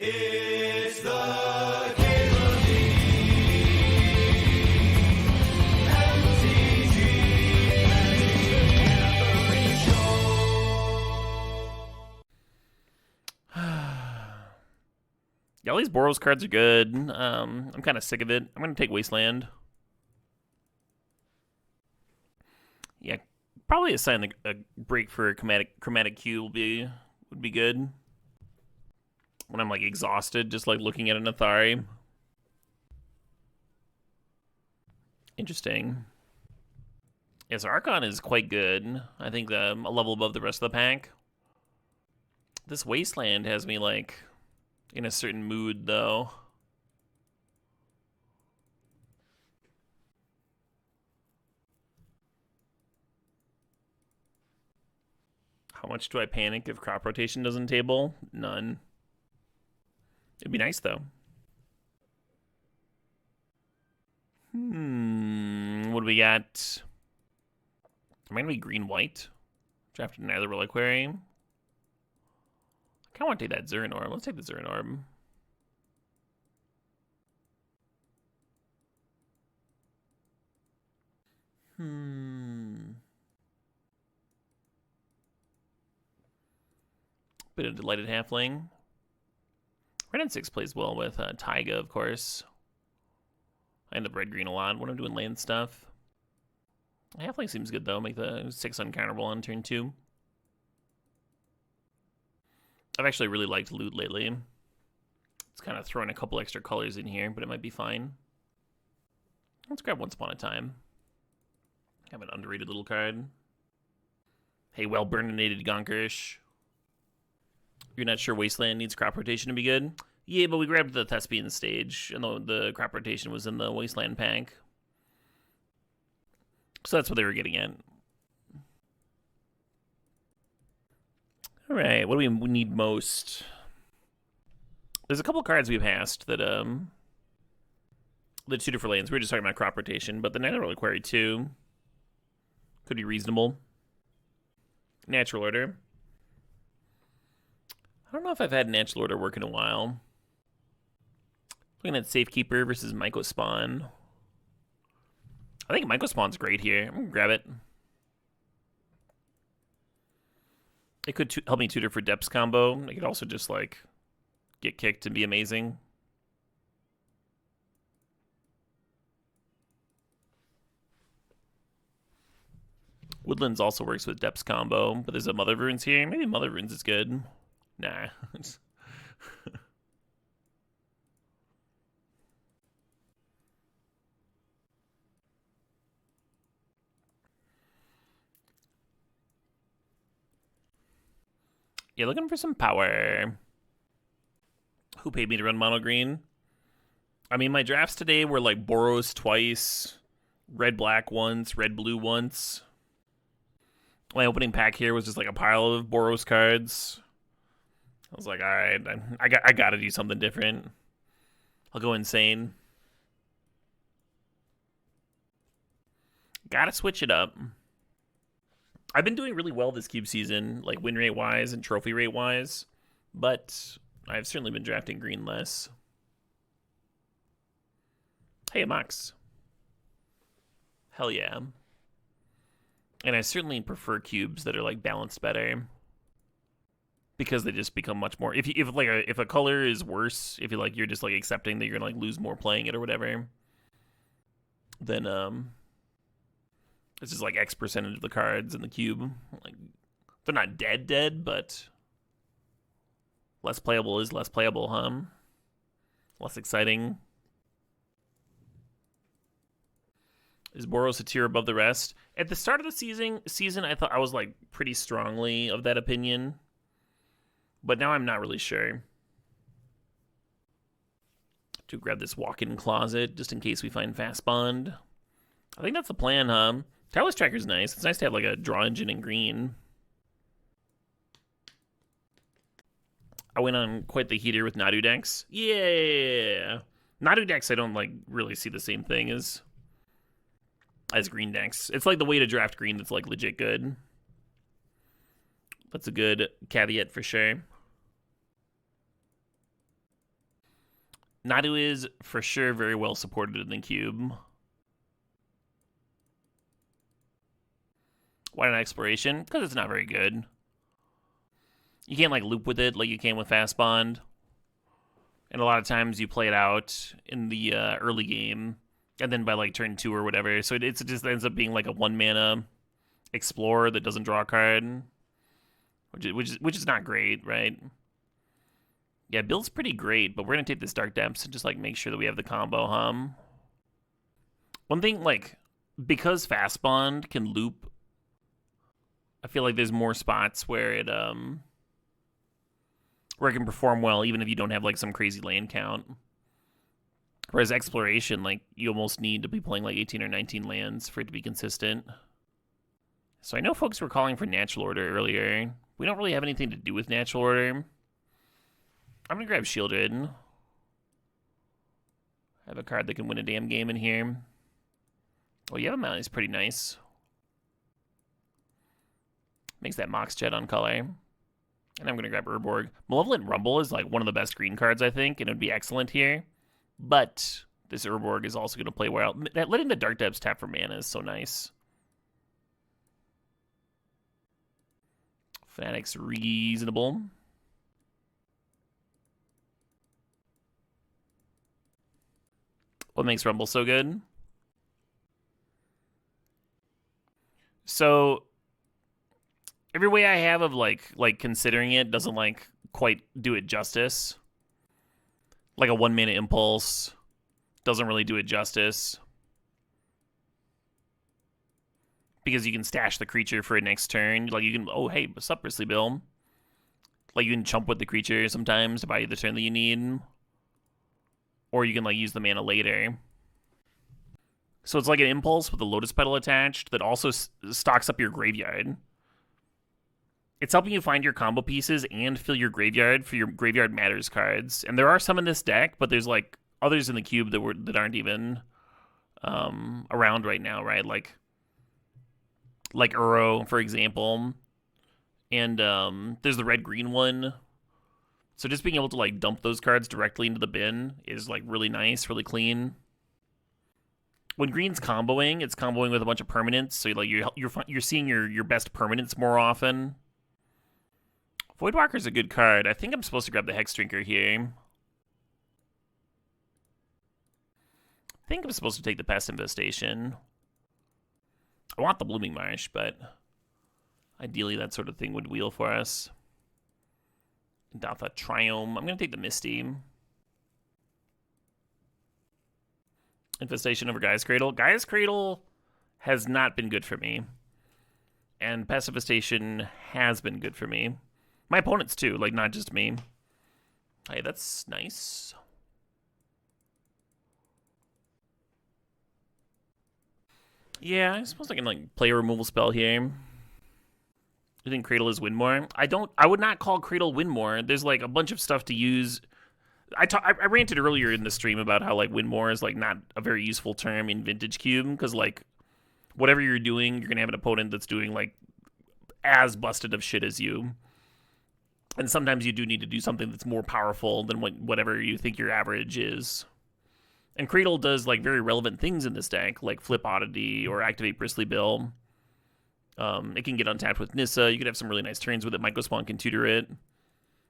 It's the Caitlin MTG Show. Yeah, all these Boros cards are good. I'm kind of sick of it. I'm going to take Wasteland. Yeah, probably assign a break for a chromatic Q would be good. When I'm like exhausted, just like looking at an Athari. Interesting. Yes, Archon is quite good. I think a level above the rest of the pack. This Wasteland has me like in a certain mood though. How much do I panic if crop rotation doesn't table? None. It'd be nice though. What do we got? Am I gonna be green-white? Drafted another Reliquary. I kinda wanna take that Zurin Orb. Let's take the Zurin Orb. Bit of Delighted Halfling. Red and 6 plays well with Taiga, of course. I end up red-green a lot when I'm doing land stuff. Halfling seems good, though. Make the 6 uncounterable on turn 2. I've actually really liked loot lately. It's kind of throwing a couple extra colors in here, but it might be fine. Let's grab Once Upon a Time. Have an underrated little card. Hey, well-burninated Gonkerish. You're not sure Wasteland needs crop rotation to be good? Yeah, but we grabbed the Thespian stage, and the crop rotation was in the Wasteland pack. So that's what they were getting at. Alright, what do we need most? There's a couple cards we passed that, the tutor for lands. We were just talking about crop rotation, but the Nano Reliquary 2 could be reasonable. Natural Order. I don't know if I've had Natural Order work in a while. Looking at Safekeeper versus Myco Spawn. I think Myco Spawn's great here. I'm gonna grab it. It could help me tutor for Depths combo. It could also just like get kicked and be amazing. Woodlands also works with Depths combo, but there's a Mother of Runes here. Maybe Mother of Runes is good. Nah. Yeah, looking for some power. Who paid me to run mono green? I mean, my drafts today were like Boros twice, red black once, red blue once. My opening pack here was just like a pile of Boros cards. I was like, all right, I gotta do something different. I'll go insane. Gotta switch it up. I've been doing really well this cube season, like win rate wise and trophy rate wise, but I've certainly been drafting green less. Hey, Mox. Hell yeah. And I certainly prefer cubes that are like balanced better, because they just become much more. If a color is worse, if you're just like accepting that you're gonna like lose more playing it or whatever, then it's just like X percentage of the cards in the cube. Like they're not dead, but less playable is less playable, huh? Less exciting. Is Boros a tier above the rest? At the start of the season, I thought I was like pretty strongly of that opinion, but now I'm not really sure. To grab this walk-in closet just in case we find Fast Bond. I think that's the plan, huh? Tireless Tracker's nice. It's nice to have like a draw engine in green. I went on quite the heater with Nadu decks. Yeah, Nadu decks I don't like really see the same thing as green decks. It's like the way to draft green that's like legit good. That's a good caveat for sure. Nadu is for sure very well supported in the cube. Why not exploration? Because it's not very good. You can't like loop with it like you can with Fast Bond. And a lot of times you play it out in the early game, and then by like turn 2 or whatever, so it just ends up being like a 1-mana explorer that doesn't draw a card, which is not great, right? Yeah, build's pretty great, but we're gonna take this Dark Depths and just like make sure that we have the combo hum. One thing, like, because Fast Bond can loop, I feel like there's more spots where it can perform well even if you don't have like some crazy land count. Whereas exploration, like, you almost need to be playing like 18 or 19 lands for it to be consistent. So I know folks were calling for natural order earlier. We don't really have anything to do with natural order. I'm gonna grab Shielded. I have a card that can win a damn game in here. Oh, Yavimaya is pretty nice. Makes that Mox Jet on color. And I'm gonna grab Urborg. Malevolent Rumble is like one of the best green cards, I think, and it would be excellent here. But this Urborg is also gonna play well. Letting the Dark Depths tap for mana is so nice. Fanatic's reasonable. What makes Rumble so good? So every way I have of like considering it doesn't like quite do it justice. Like a 1-mana impulse doesn't really do it justice. Because you can stash the creature for a next turn. Like you can, oh hey, what's up, Bristly Bill? Like you can chump with the creature sometimes to buy you the turn that you need. Or you can like use the mana later. So it's like an impulse with a Lotus Petal attached that also stocks up your graveyard. It's helping you find your combo pieces and fill your graveyard for your Graveyard Matters cards. And there are some in this deck, but there's like others in the cube that aren't even around right now, right? Like Uro, for example. And there's the red-green one. So just being able to like dump those cards directly into the bin is like really nice, really clean. When green's comboing, it's comboing with a bunch of permanents, so like you're seeing your best permanents more often. Voidwalker's a good card. I think I'm supposed to grab the Hex Drinker here. I think I'm supposed to take the Pest Infestation. I want the Blooming Marsh, but ideally that sort of thing would wheel for us. Datha Triome. I'm going to take the Misty. Infestation over Gaia's Cradle. Gaia's Cradle has not been good for me. And Pest Infestation has been good for me. My opponents too, like not just me. Hey, that's nice. Yeah, I suppose I can like play a removal spell here. You think Cradle is win more? I would not call Cradle win more. There's like a bunch of stuff to use. I ranted earlier in the stream about how like win more is like not a very useful term in Vintage Cube because like whatever you're doing, you're gonna have an opponent that's doing like as busted of shit as you. And sometimes you do need to do something that's more powerful than whatever you think your average is. And Cradle does like very relevant things in this deck, like flip Oddity or activate Bristly Bill. It can get untapped with Nissa. You could have some really nice turns with it. Mycospawn can tutor it.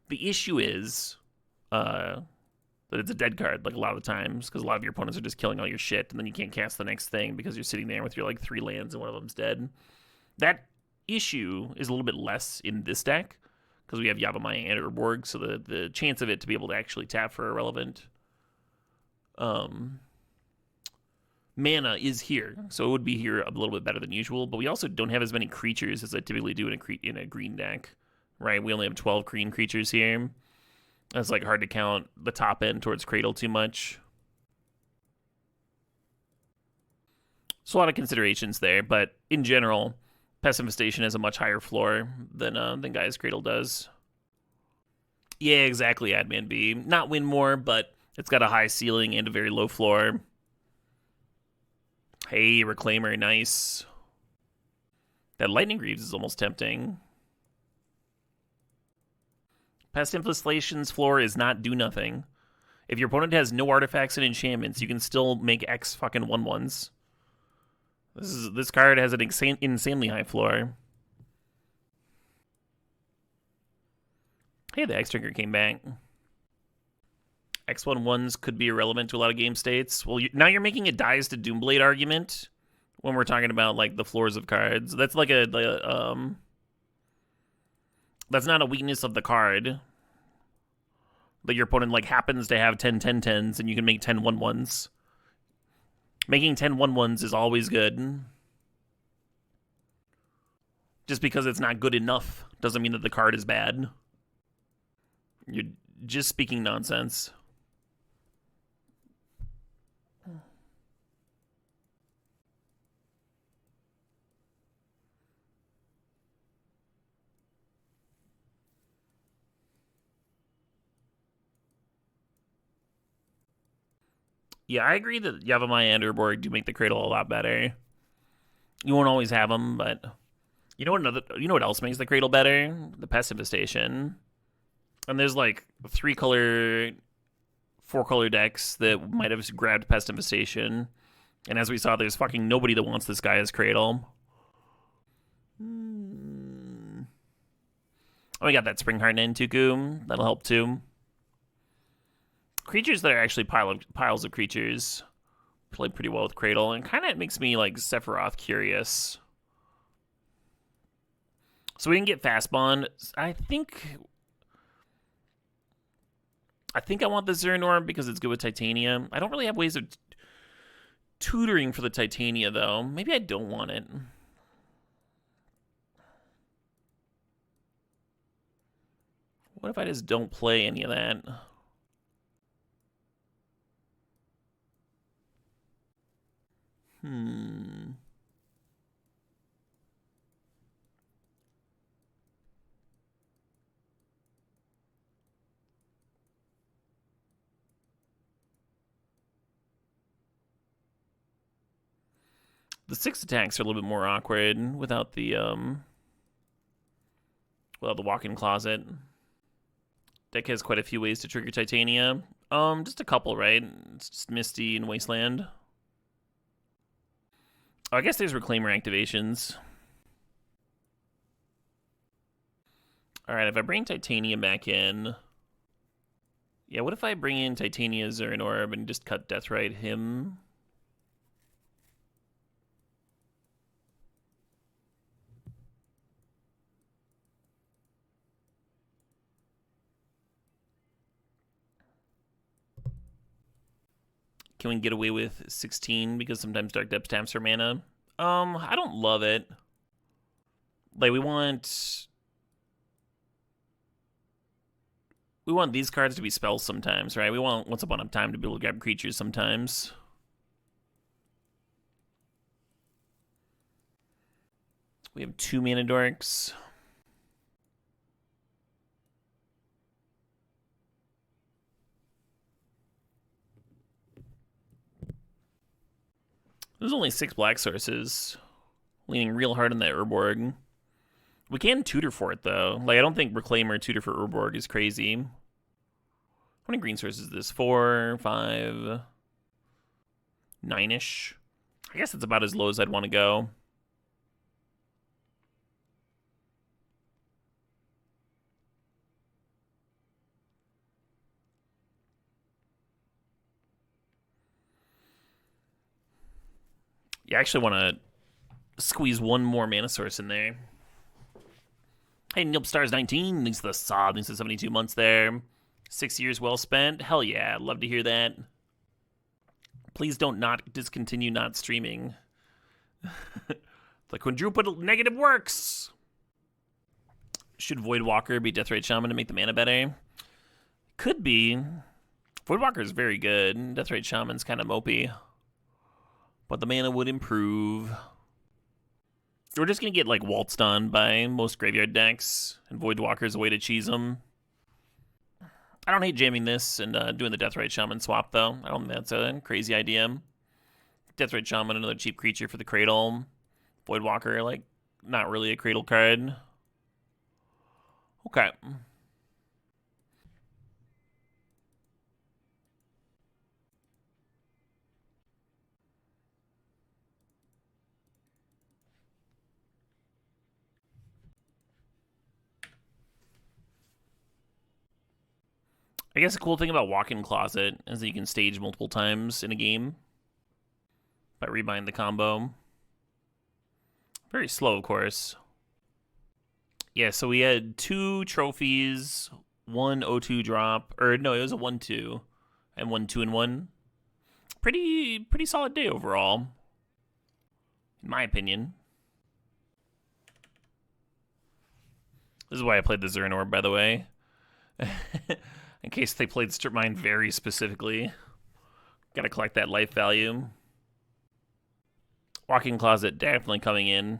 The issue is that it's a dead card, like a lot of the times, because a lot of your opponents are just killing all your shit, and then you can't cast the next thing because you're sitting there with your like 3 lands and one of them's dead. That issue is a little bit less in this deck because we have Yavimaya and Urborg, so the chance of it to be able to actually tap for a relevant mana is here, so it would be here a little bit better than usual. But we also don't have as many creatures as I typically do in a green deck, right? We only have 12 green creatures here. It's like hard to count the top end towards Cradle too much. So a lot of considerations there, but in general, Pest Infestation has a much higher floor than Gaia's Cradle does. Yeah, exactly, Adman B. Not win more, but it's got a high ceiling and a very low floor. Hey, Reclaimer, nice. That Lightning Greaves is almost tempting. Pest Infestation's floor is not do nothing. If your opponent has no artifacts and enchantments, you can still make X fucking 1/1s. This card has an insanely high floor. Hey, the X-Trigger came back. X1/1s could be irrelevant to a lot of game states. Well, now you're making a dies to Doomblade argument when we're talking about like the floors of cards. That's like that's not a weakness of the card. That your opponent like happens to have 10/10/10s and you can make 10/1/1s. Making 10/1/1s is always good. Just because it's not good enough doesn't mean that the card is bad. You're just speaking nonsense. Yeah, I agree that Yavimaya and Urborg do make the Cradle a lot better. You won't always have them, but you know what else makes the Cradle better? The Pest Infestation. And there's like 3-color, 4-color decks that might have grabbed Pest Infestation. And as we saw, there's fucking nobody that wants this guy as Cradle. Oh, we got that Springheart and Tuku. That'll help too. Creatures that are actually piles of creatures play pretty well with Cradle, and kind of makes me like Sephiroth curious. So we didn't get Fast Bond. I think I want the Zeranorb because it's good with Titania. I don't really have ways of tutoring for the Titania though. Maybe I don't want it. What if I just don't play any of that? The 6 attacks are a little bit more awkward without the walk-in closet. Deck has quite a few ways to trigger Titania. Just a couple, right? It's just Misty and Wasteland. Oh, I guess there's Reclaimer activations. Alright, if I bring Titania back in... Yeah, what if I bring in Titania, Zeranorb, and just cut Deathrite him? Can we get away with 16 because sometimes Dark Depths taps for mana? I don't love it. Like, we want these cards to be spells sometimes, right? We want Once Upon a Time to be able to grab creatures sometimes. We have 2 mana dorks. There's only 6 black sources. Leaning real hard on that Urborg. We can tutor for it, though. Like, I don't think Reclaimer tutor for Urborg is crazy. How many green sources is this? 4, 5, 9-ish? I guess that's about as low as I'd want to go. You actually want to squeeze one more mana source in there. Hey, Nilpstars19, thanks for the sod, thanks for 72 months there. 6 years well spent. Hell yeah, love to hear that. Please don't not discontinue not streaming. The quadruple negative works. Should Voidwalker be Deathrite Shaman to make the mana better? Could be. Voidwalker is very good. Deathrite Shaman's kind of mopey. But the mana would improve. We're just going to get, like, waltzed on by most graveyard decks, and Voidwalker's a way to cheese them. I don't hate jamming this and doing the Deathrite Shaman swap, though. I don't think that's a crazy idea. Deathrite Shaman, another cheap creature for the Cradle. Voidwalker, like, not really a Cradle card. Okay. I guess the cool thing about Walk-in Closet is that you can stage multiple times in a game by rebuying the combo. Very slow, of course. Yeah, so we had 2 trophies, 1 O2 drop, or no, it was a 1-2, and 1 2-1. Pretty solid day overall, in my opinion. This is why I played the Zern Orb, by the way. In case they played Strip Mine very specifically. Gotta collect that life value. Walk-in Closet definitely coming in.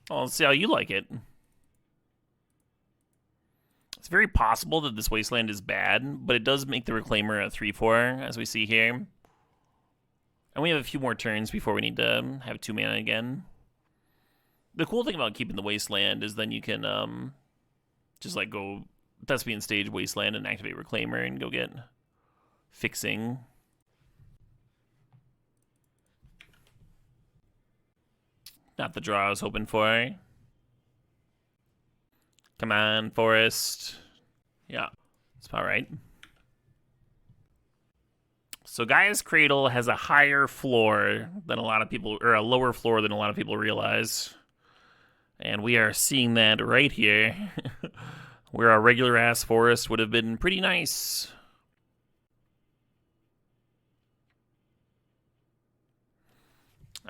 Well, let's see how you like it. It's very possible that this Wasteland is bad, but it does make the Reclaimer a 3-4, as we see here. And we have a few more turns before we need to have 2 mana again. The cool thing about keeping the Wasteland is then you can just like go Thespian Stage Wasteland and activate Reclaimer and go get fixing. Not the draw I was hoping for. Come on, Forest. Yeah, that's about right. So Gaia's Cradle has a higher floor than a lot of people, or a lower floor than a lot of people realize. And we are seeing that right here, where our regular ass forest would have been pretty nice.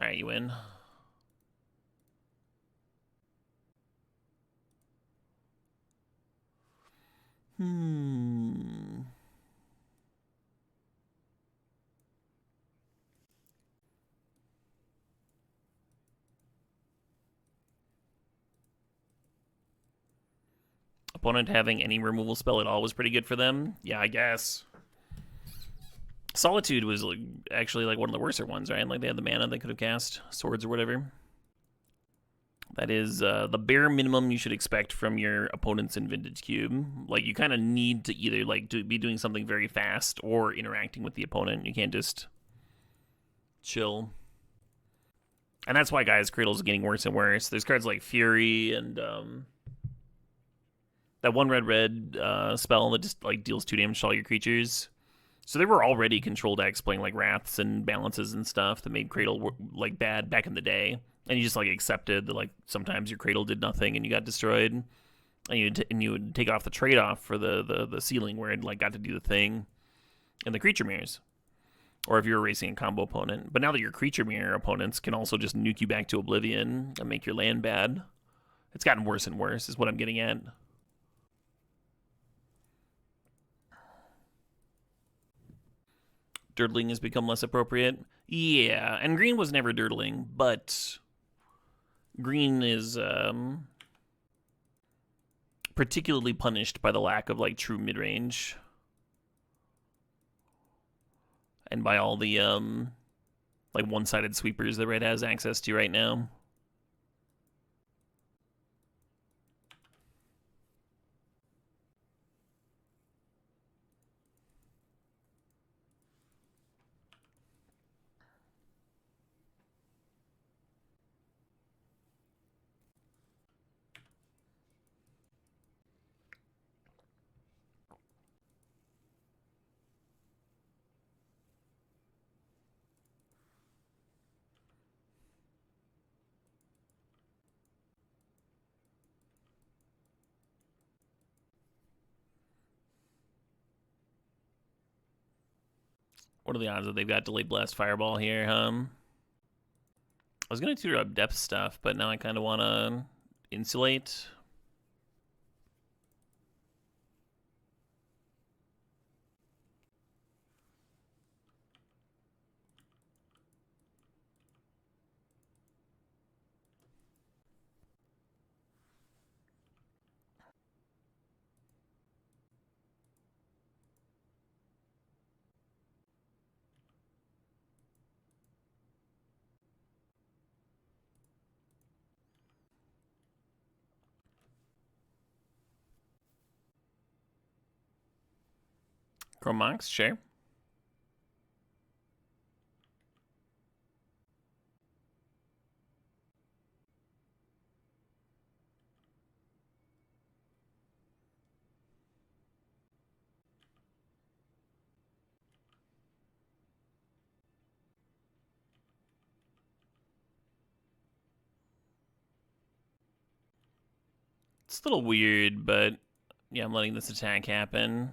All right, you win. Opponent having any removal spell at all was pretty good for them. Yeah, I guess. Solitude was like, actually like one of the worser ones, right? Like they had the mana they could have cast swords or whatever. That is the bare minimum you should expect from your opponents in Vintage Cube. Like you kind of need to either like be doing something very fast or interacting with the opponent. You can't just chill. And that's why Gaia's Cradle is getting worse and worse. There's cards like Fury and that one red spell that just like deals 2 damage to all your creatures. So there were already control decks playing like Wraths and Balances and stuff that made Cradle like bad back in the day. And you just like accepted that like sometimes your Cradle did nothing and you got destroyed. And you would take off the trade-off for the ceiling where it like got to do the thing in the creature mirrors. Or if you're racing a combo opponent. But now that your creature mirror opponents can also just nuke you back to oblivion and make your land bad. It's gotten worse and worse is what I'm getting at. Dirtling has become less appropriate. Yeah, and green was never dirtling, but green is particularly punished by the lack of like true mid-range. And by all the like one-sided sweepers that red has access to right now. What are the odds that they've got Delayed Blast Fireball here, I was going to tutor up depth stuff, but now I kind of want to insulate. Chromox, sure. It's a little weird, but yeah, I'm letting this attack happen.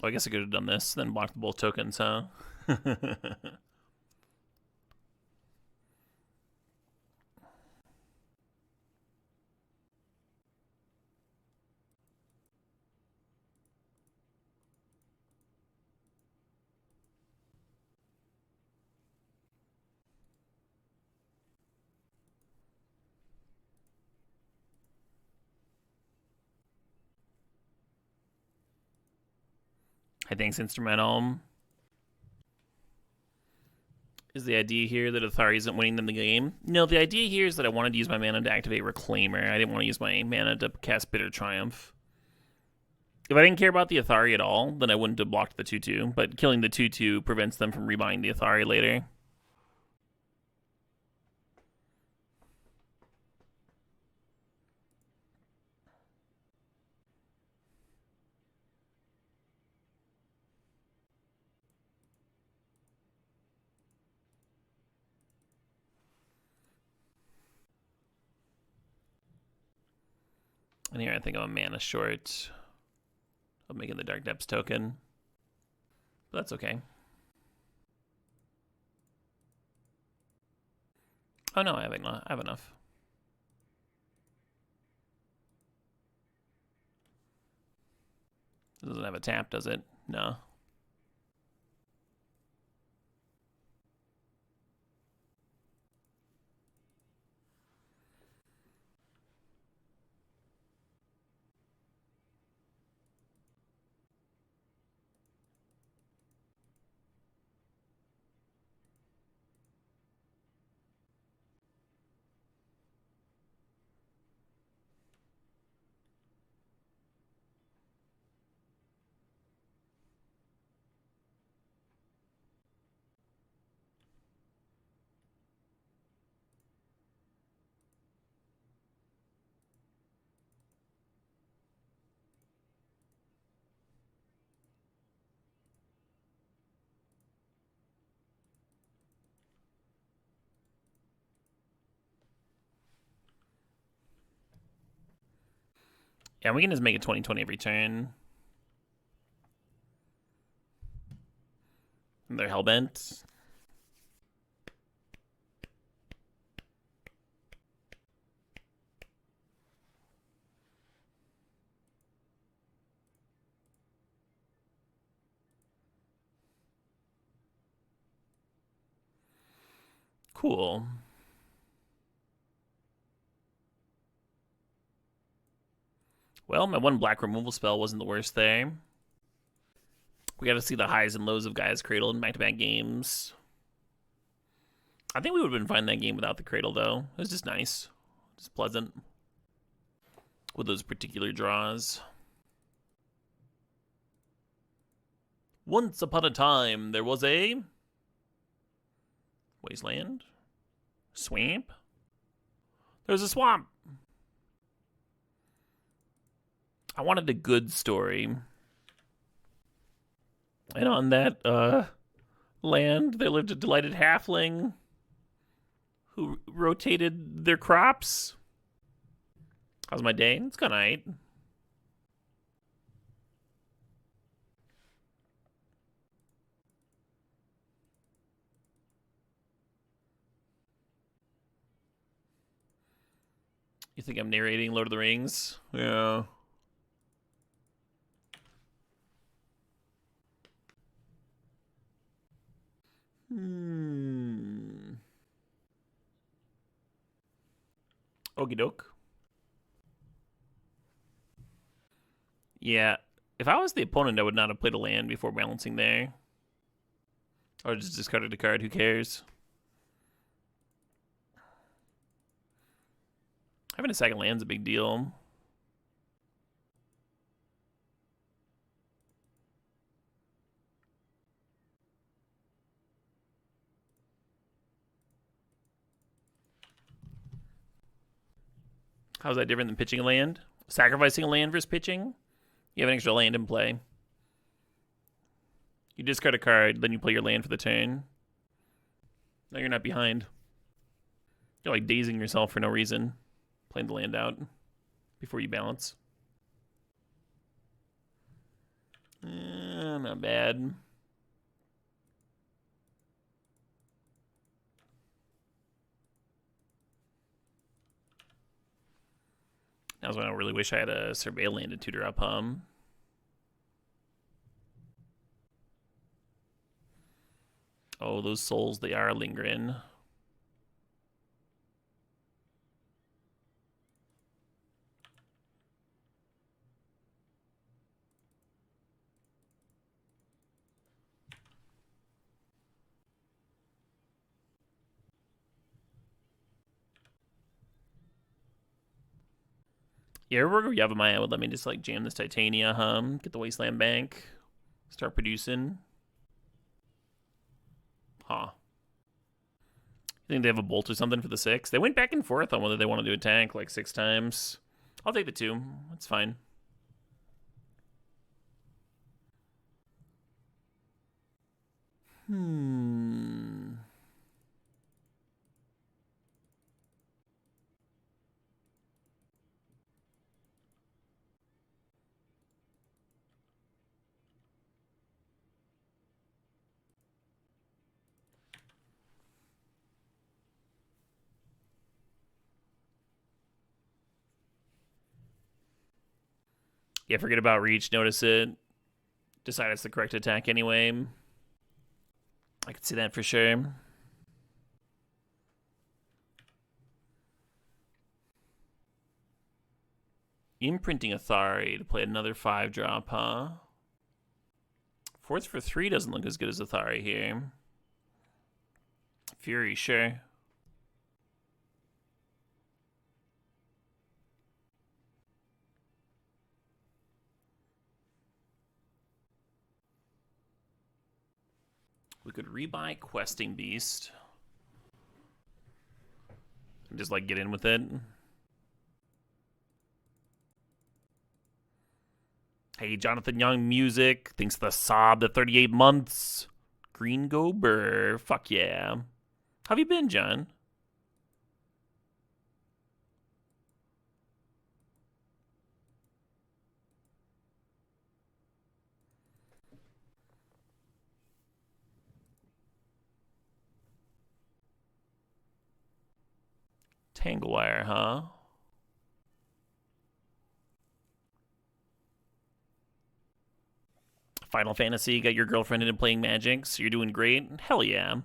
Oh, I guess I could have done this, then blocked both tokens, huh? I think it's instrumental. Is the idea here that Athari isn't winning them the game? No, the idea here is that I wanted to use my mana to activate Reclaimer. I didn't want to use my mana to cast Bitter Triumph. If I didn't care about the Athari at all, then I wouldn't have blocked the 2-2, but killing the 2-2 prevents them from rebuying the Athari later. And here I think I'm a mana short of making the Dark Depths token. But that's okay. Oh no, I have enough. It doesn't have a tap, does it? No. Yeah, we can just make it 20/20 every turn. And they're hellbent. Cool. Well, my one black removal spell wasn't the worst there. We got to see the highs and lows of Gaia's Cradle in back-to-back games. I think we would have been fine that game without the Cradle, though. It was just nice. Just pleasant. With those particular draws. Once upon a time, there was a... wasteland? Swamp? There's a swamp! I wanted a good story. And on that land, there lived a delighted halfling who rotated their crops. How's my day? It's kind of right. You think I'm narrating Lord of the Rings? Yeah. Okie doke. Yeah. If I was the opponent, I would not have played a land before balancing there. Or just discarded a card. Who cares? Having a second land's a big deal. How's that different than pitching a land? Sacrificing a land versus pitching? You have an extra land in play. You discard a card, then you play your land for the turn. No, you're not behind. You're like dazing yourself for no reason. Playing the land out before you balance. Not bad. Now's when I really wish I had a Survey land and 2-drop hum. Oh, those souls, they are lingering. Yeah, Roger Yavimaya would let me just like jam this Titania hum, get the Wasteland Bank, start producing. Huh. You think they have a bolt or something for the 6? They went back and forth on whether they wanted to attack like 6 times. I'll take the 2. That's fine. Yeah, forget about reach, notice it. Decide it's the correct attack anyway. I could see that for sure. Imprinting Athari to play another 5-drop, huh? 4th for 3 doesn't look as good as Athari here. Fury, sure. We could rebuy Questing Beast. And just like get in with it. Hey, Jonathan Young music. Thinks the sob, the 38 months. Green go burr. Fuck yeah. How have you been, John? Tanglewire, huh? Final Fantasy, got your girlfriend into playing Magic, so you're doing great. Hell yeah.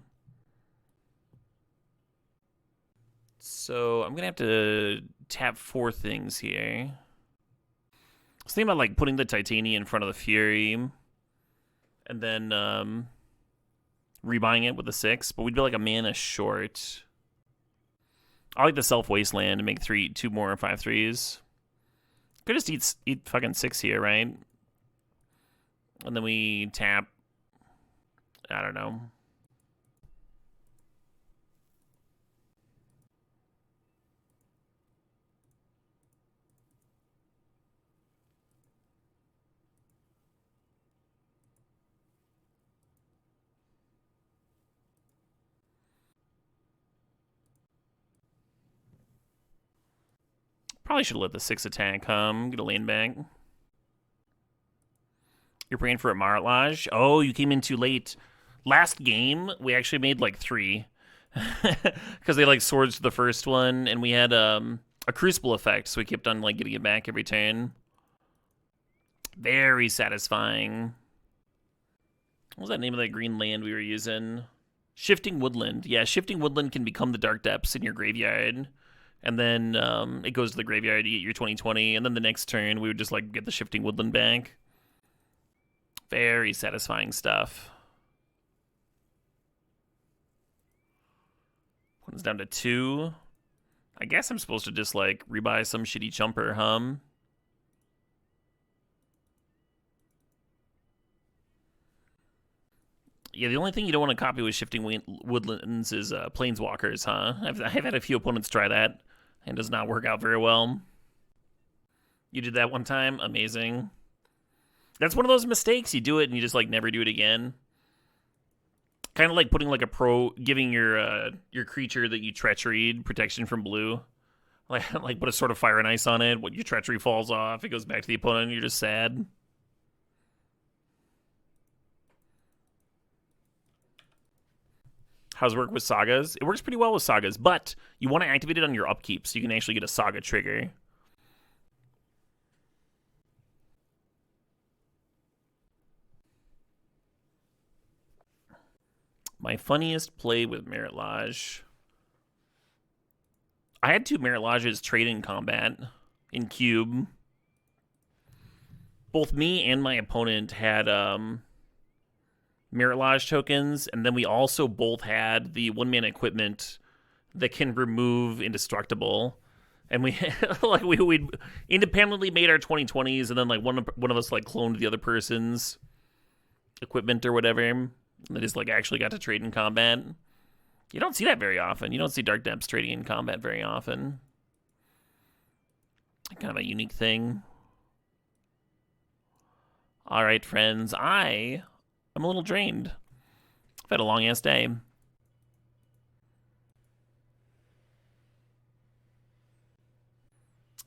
So I'm gonna have to tap 4 things here. I was thinking about like putting the Titania in front of the Fury, and then rebuying it with the 6, but we'd be like a mana short. I like the Self Wasteland and make 2 more 5/3s. Could just eat fucking 6 here, right? And then we tap. I don't know. Probably should have let the 6 attack come. Get a land back. You're praying for a Marlage? Oh, you came in too late. Last game, we actually made like 3. Because they like swords to the first one, and we had a Crucible effect, so we kept on like getting it back every turn. Very satisfying. What was that name of that green land we were using? Shifting Woodland. Yeah, Shifting Woodland can become the Dark Depths in your graveyard. And then it goes to the graveyard to get your 20/20. And then the next turn, we would just like get the Shifting Woodland back. Very satisfying stuff. One's down to 2. I guess I'm supposed to just like rebuy some shitty chumper hum. Yeah, the only thing you don't want to copy with Shifting Woodlands is Planeswalkers, huh? I've had a few opponents try that, and it does not work out very well. You did that one time? Amazing. That's one of those mistakes. You do it and you just like never do it again. Kind of like putting like giving your creature that you treacheryed protection from blue. Like put a Sword of Fire and Ice on it. What your treachery falls off, it goes back to the opponent, and you're just sad. How's it work with sagas? It works pretty well with sagas, but you want to activate it on your upkeep so you can actually get a saga trigger. My funniest play with Merit Lodge. I had 2 Merit Lodges trade in combat in Cube. Both me and my opponent had Merit Lodge tokens, and then we also both had the 1-mana equipment that can remove indestructible. And we like we independently made our 2020s, and then like one of us like cloned the other person's equipment or whatever. And they just like actually got to trade in combat. You don't see that very often. You don't see Dark Depths trading in combat very often. Kind of a unique thing. All right, friends. I'm a little drained. I've had a long-ass day.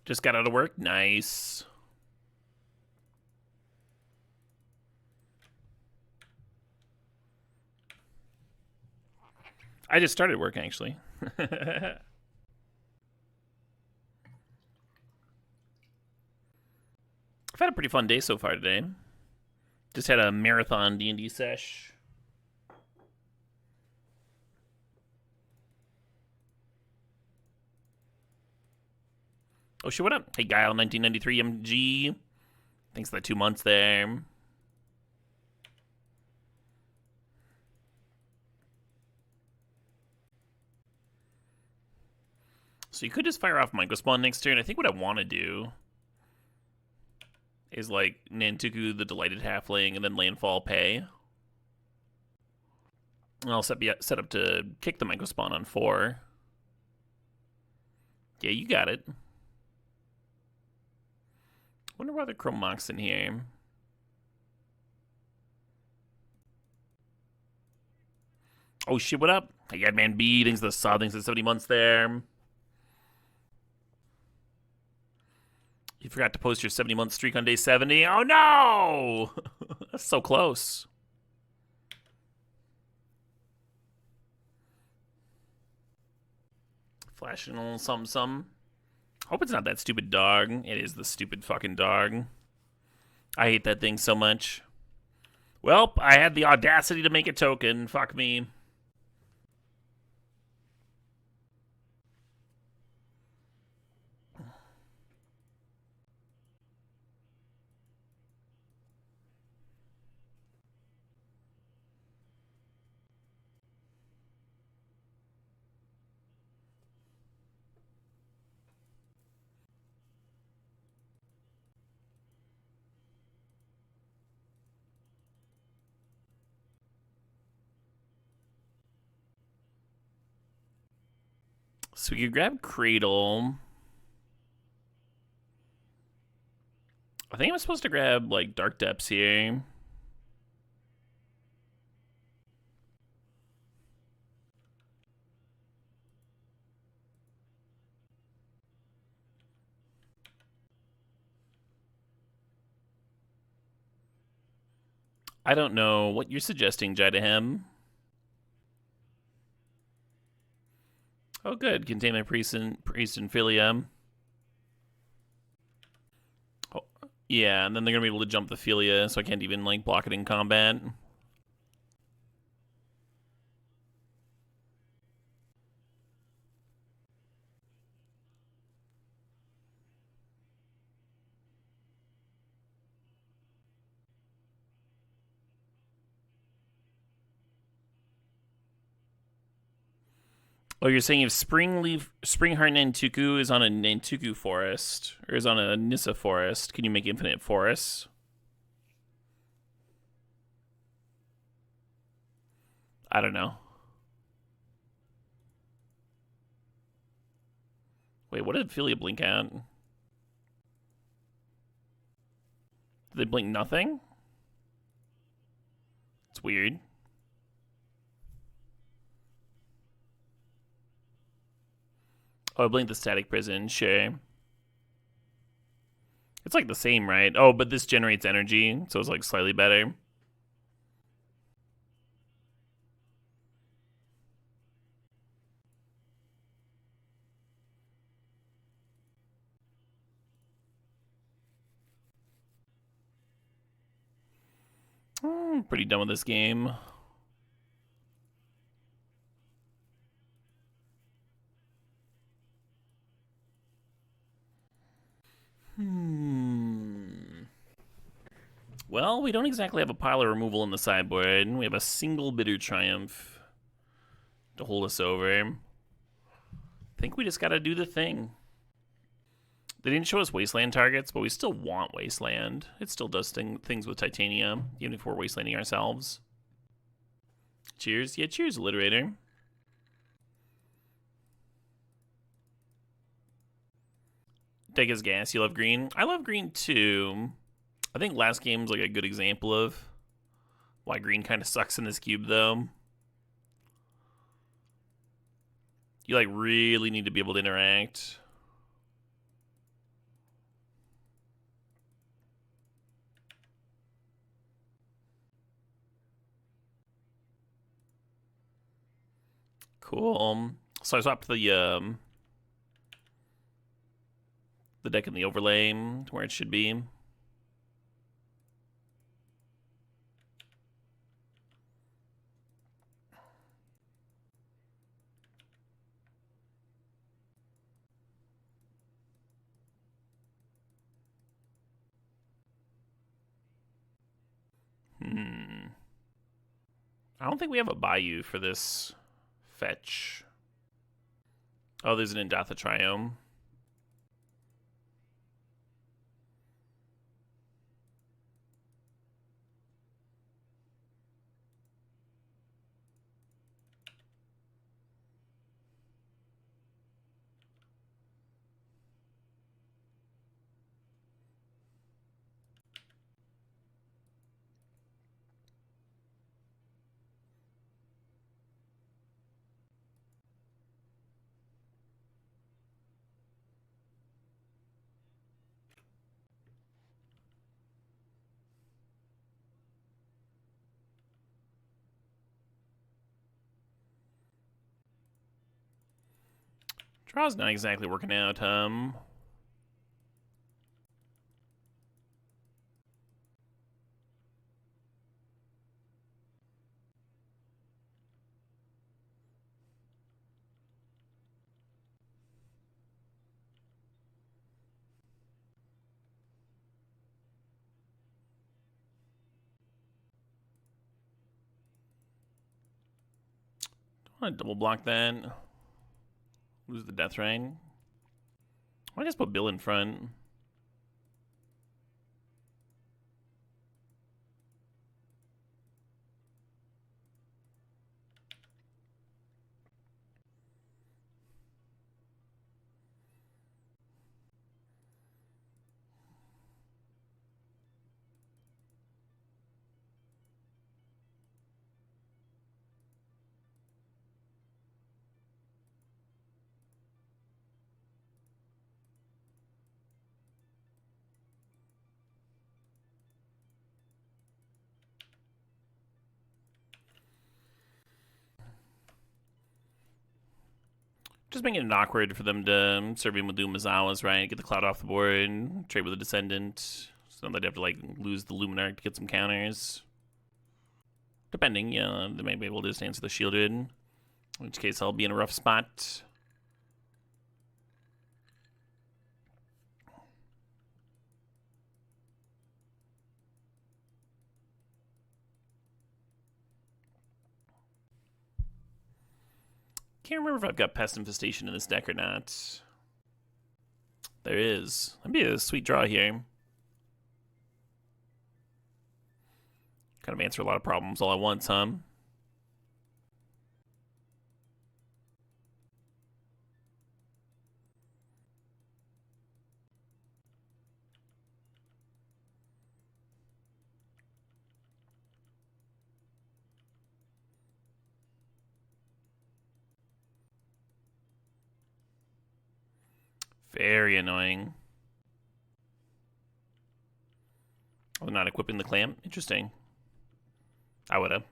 Just got out of work. Nice. I just started work, actually. I've had a pretty fun day so far today. Just had a marathon D&D sesh. Oh shit, what up? Hey, Guile, 1993 MG. Thanks for the 2 months there. So you could just fire off Microspawn next turn. I think what I want to do is like Nantuku the Delighted Halfling and then Landfall Pay. And I'll set up to kick the Microspawn on 4. Yeah, you got it. Wonder why the Chrome Mox in here. Oh shit, what up? Hey, yeah, man, B, thanks to the sub, thanks to the 70 months there. You forgot to post your 70-month streak on day 70. Oh no! That's so close. Flashing a little something. Hope it's not that stupid dog. It is the stupid fucking dog. I hate that thing so much. Well, I had the audacity to make a token. Fuck me. So we could grab Cradle. I think I'm supposed to grab, like, Dark Depths here. I don't know what you're suggesting, Jidahem. Oh, good. Contain my priest and Philia. Oh, yeah, and then they're going to be able to jump the Philia, so I can't even, like, block it in combat. Oh, you're saying if Springheart Nantuku is on a Nantuku forest, or is on a Nissa forest, can you make infinite forests? I don't know. Wait, what did Philia blink out? They blink nothing? It's weird. Oh, I blinked the static prison, sure. It's like the same, right? Oh, but this generates energy, so it's like slightly better. I'm pretty done with this game. Well, we don't exactly have a pile of removal in the sideboard. We have a single Bitter Triumph to hold us over. I think we just gotta do the thing. They didn't show us Wasteland targets, but we still want Wasteland. It still does things with Titania, even if we're Wastelanding ourselves. Cheers. Yeah, cheers, Alliterator. Take his gas. You love green? I love green too. I think last game's like a good example of why green kind of sucks in this cube, though. You like really need to be able to interact. Cool. So I swapped the deck in the overlay to where it should be. I don't think we have a Bayou for this fetch. Oh, there's an Indatha Triome. Draw's not exactly working out, I want to double block that. Lose the Death Rain. Why just put Bill in front? Just making it awkward for them to serve him with Doom Mazawas, right? Get the Cloud off the board, trade with a Descendant. So they'd have to like lose the Luminarch to get some counters. Depending, yeah, they may be able to just answer the Shielded. In which case I'll be in a rough spot. Can't remember if I've got Pest Infestation in this deck or not. There is. That'd be a sweet draw here. Kind of answer a lot of problems all at once, huh? Very annoying. Oh, not equipping the clamp? Interesting. I would've.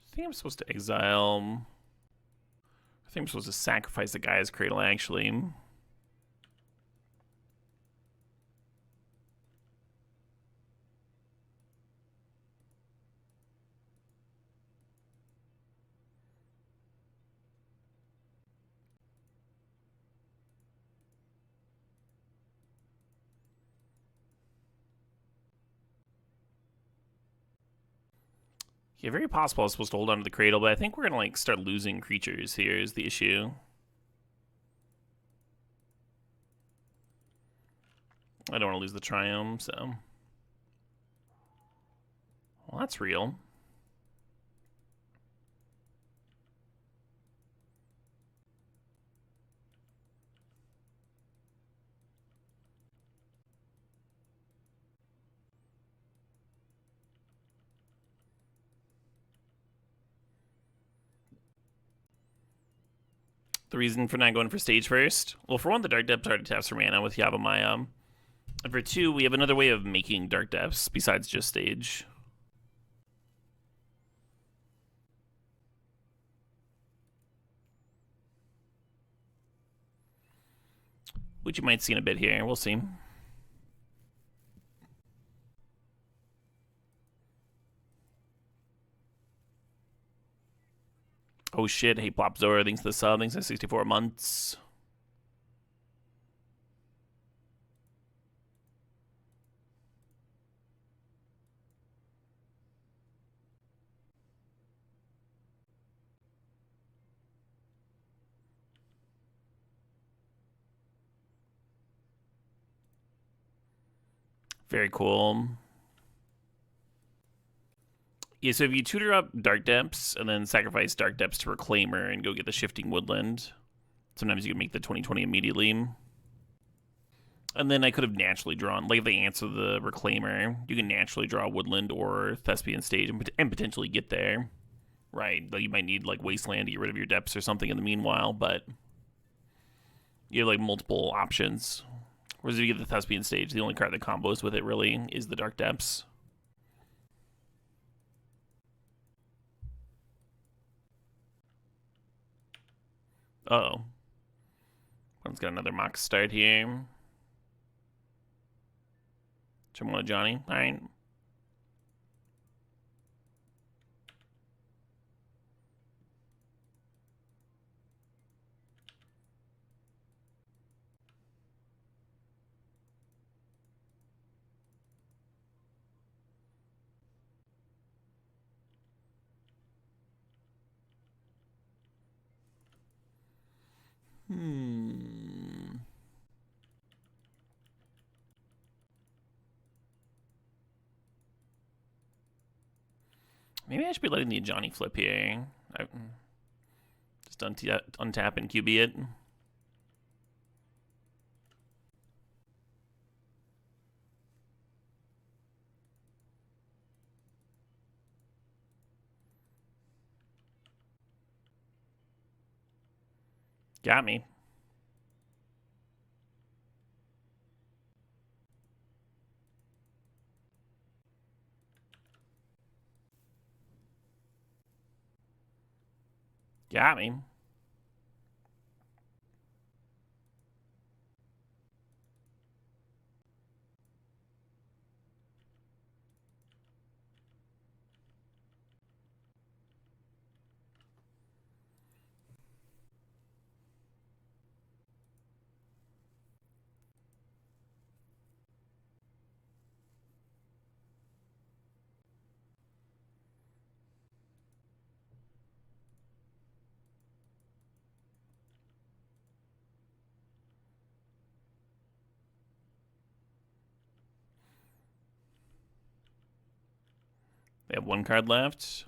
I think I'm supposed to exile. I think I'm supposed to sacrifice the Gaia's Cradle, actually. Yeah, very possible I was supposed to hold on to the Cradle, but I think we're gonna like start losing creatures here is the issue. I don't want to lose the Triumph, so. Well, that's real. The reason for not going for stage first? Well, for one, the Dark Depths already taps for mana with Yavimaya. And for two, we have another way of making Dark Depths besides just stage. Which you might see in a bit here. We'll see. Oh shit, hey Plopzora, thanks to the sub, thanks to 64 months. Very cool. Yeah, so if you tutor up Dark Depths and then sacrifice Dark Depths to Reclaimer and go get the Shifting Woodland, sometimes you can make the 20/20 immediately. And then I could have naturally drawn, like if they answer the Reclaimer, you can naturally draw Woodland or Thespian Stage and potentially get there. Right, though you might need like Wasteland to get rid of your depths or something in the meanwhile, but you have like multiple options. Whereas if you get the Thespian Stage, the only card that combos with it really is the Dark Depths. Uh-oh. One's got another mock start here. Chimwala Johnny. Alright. Maybe I should be letting the Johnny flip here. Just untap and QB it. Got me. Got me. They have one card left.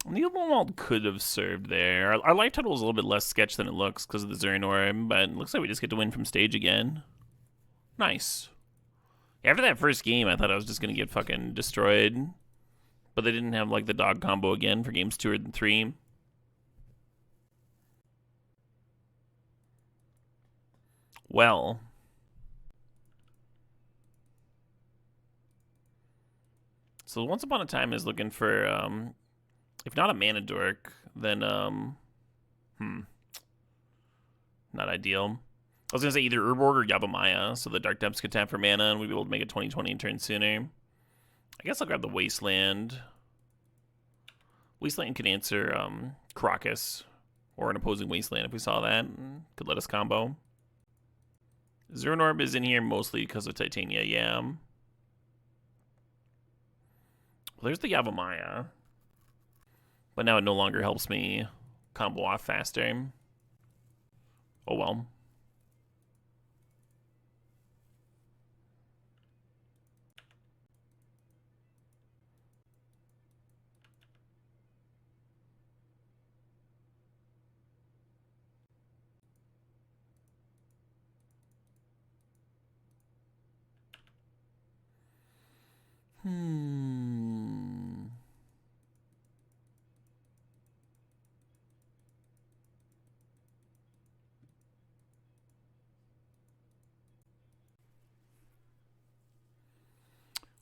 Neilwald could have served there. Our life total is a little bit less sketch than it looks because of the Zern Orb, but it looks like we just get to win from stage again. Nice. After that first game, I thought I was just going to get fucking destroyed. But they didn't have, like, the dog combo again for games 2 and 3. Well. So Once Upon a Time is looking for, if not a mana dork, then, not ideal. I was going to say either Urborg or Yavimaya, so the Dark Depths could tap for mana, and we'd be able to make a 20/20 turn sooner. I guess I'll grab the Wasteland. Wasteland can answer Crocus, or an opposing Wasteland if we saw that. Could let us combo. Zern Orb is in here mostly because of Titania, yeah. Well, there's the Yavimaya. But now it no longer helps me combo off faster. Oh well.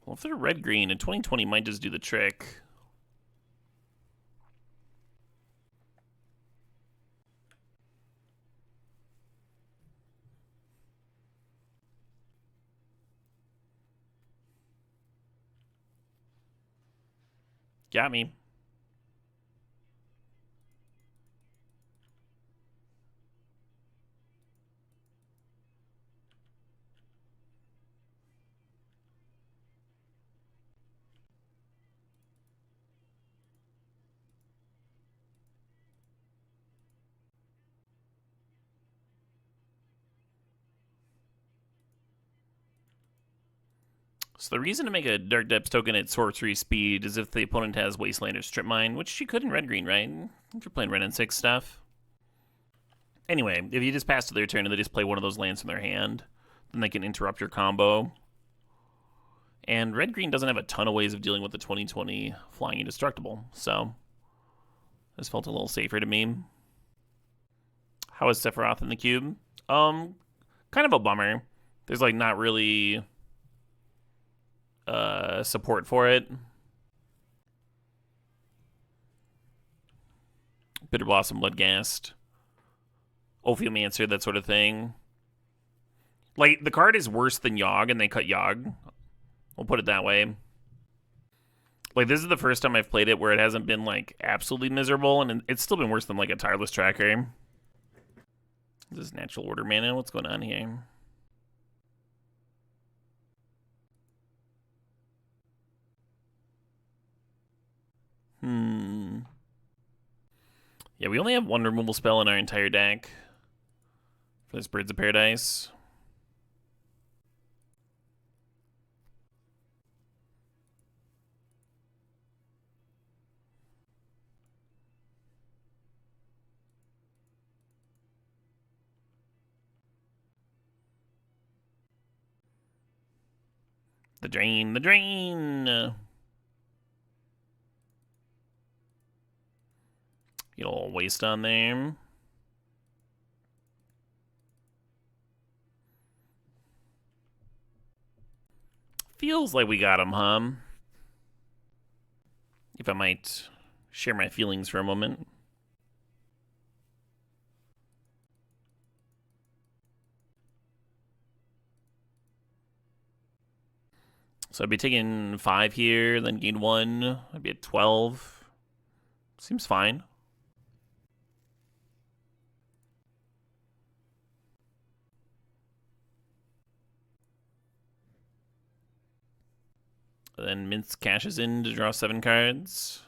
Well, if they're red-green, a 20/20 might just do the trick. Got me. So the reason to make a Dark Depths token at sorcery speed is if the opponent has Wasteland or Strip Mine, which you could in red-green, right? If you're playing red and 6 stuff. Anyway, if you just pass to their turn and they just play one of those lands from their hand, then they can interrupt your combo. And red-green doesn't have a ton of ways of dealing with the 20/20 flying indestructible, so this felt a little safer to me. How is Sephiroth in the cube? Kind of a bummer. There's like not really support for it. Bitter Blossom, Bloodghast, Ophiomancer, that sort of thing. Like, the card is worse than Yogg, and they cut Yogg. We'll put it that way. Like, this is the first time I've played it where it hasn't been, like, absolutely miserable, and it's still been worse than, like, a Tireless Tracker. This is natural order mana. What's going on here? Yeah, we only have one removal spell in our entire deck for this Birds of Paradise. The drain, the drain! Get a little waste on there. Feels like we got him, huh? If I might share my feelings for a moment. So I'd be taking 5 here, then gain 1. I'd be at 12. Seems fine. Then Mince cashes in to draw 7 cards.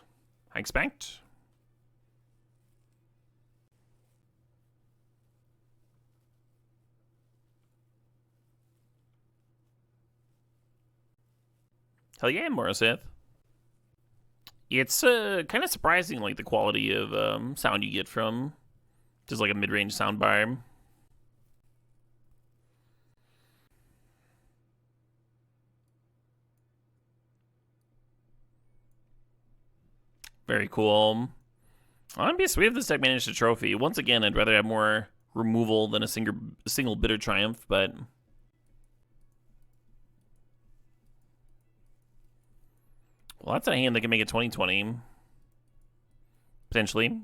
I expect. Hell yeah, Morriseth. It's kind of surprising, like the quality of sound you get from just like a mid-range soundbar. Very cool. I'm be sweet if this deck managed a trophy. Once again, I'd rather have more removal than a single bitter triumph, but well, that's a hand that can make it 2020. Potentially.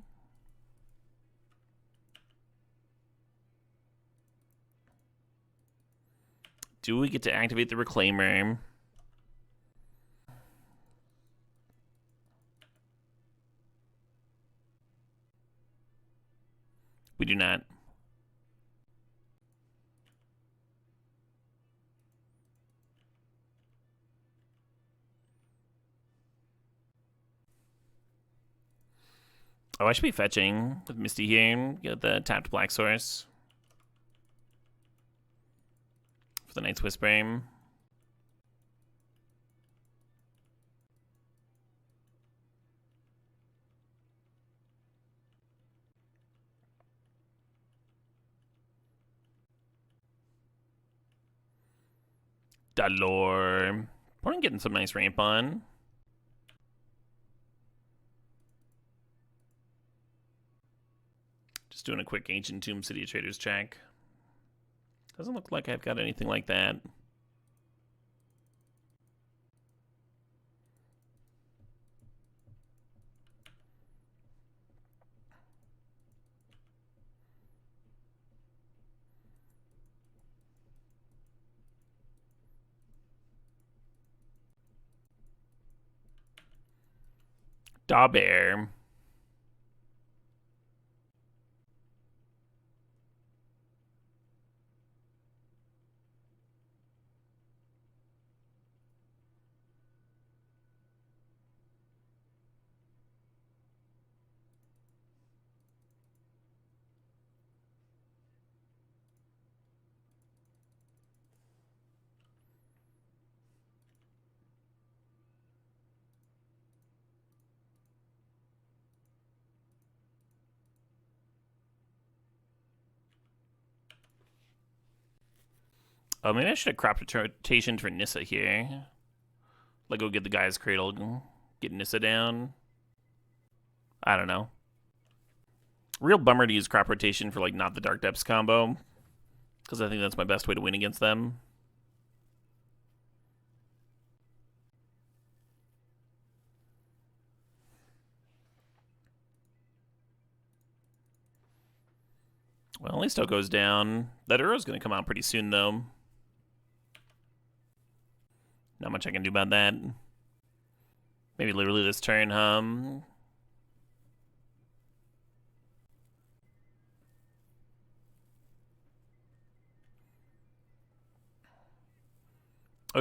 Do we get to activate the Reclaimer? We do not. Oh, I should be fetching with Misty here. Get the tapped Black Source for the Night's Whisper. Dalor. Opponent getting some nice ramp on. Just doing a quick Ancient Tomb City of Traders check. Doesn't look like I've got anything like that. Dawbear. Oh, maybe I should have cropped rotation for Nissa here. Like, go get the guy's cradle, get Nissa down. I don't know. Real bummer to use crop rotation for, like, not the Dark Depths combo. Because I think that's my best way to win against them. Well, at least it goes down. That Uro's going to come out pretty soon, though. Not much I can do about that. Maybe literally this turn, Oh,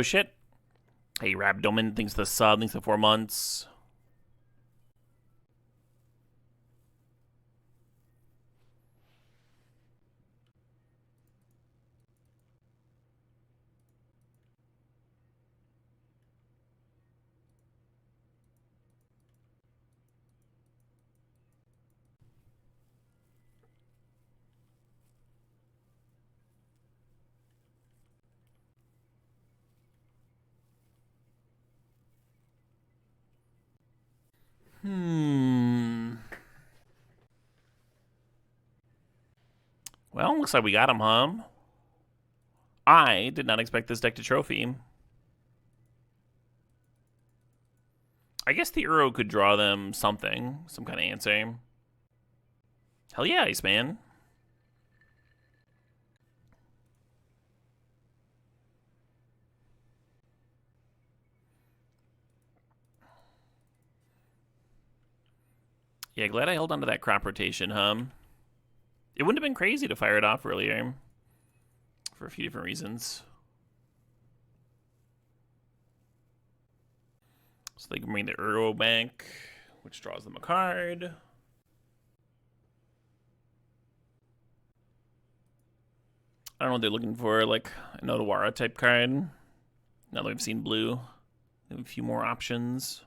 shit. Hey, Rabdoman thinks the sub, thinks the 4 months. Well, looks like we got him, huh? I did not expect this deck to trophy. I guess the Uro could draw them something, some kind of answer. Hell yeah, Iceman. Yeah, glad I held onto that crop rotation, huh? It wouldn't have been crazy to fire it off earlier. For a few different reasons. So they can bring the Uro back, which draws them a card. I don't know what they're looking for, like an Otawara type card. Now that we've seen blue. A few more options.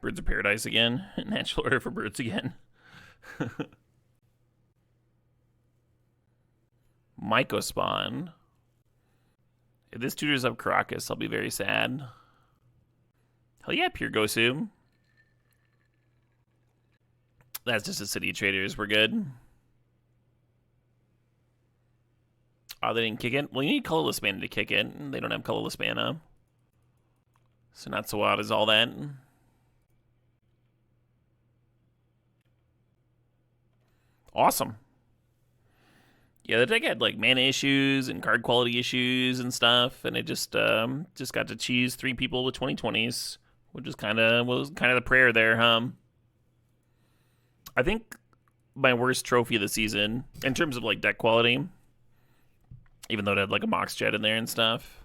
Birds of Paradise again. Natural order for birds again. Mycospawn. If this tutors up Caracas, I'll be very sad. Hell yeah, Pure Gosu. That's just a City of Traders. We're good. Oh, they didn't kick it? Well, you need colorless mana to kick it. They don't have colorless mana. So not so odd as all that. Awesome. Yeah, the deck had like mana issues and card quality issues and stuff, and it just got to cheese 3 people with 2020s, which is kind of the prayer there, huh? I think my worst trophy of the season in terms of like deck quality, even though it had like a Mox Jet in there and stuff,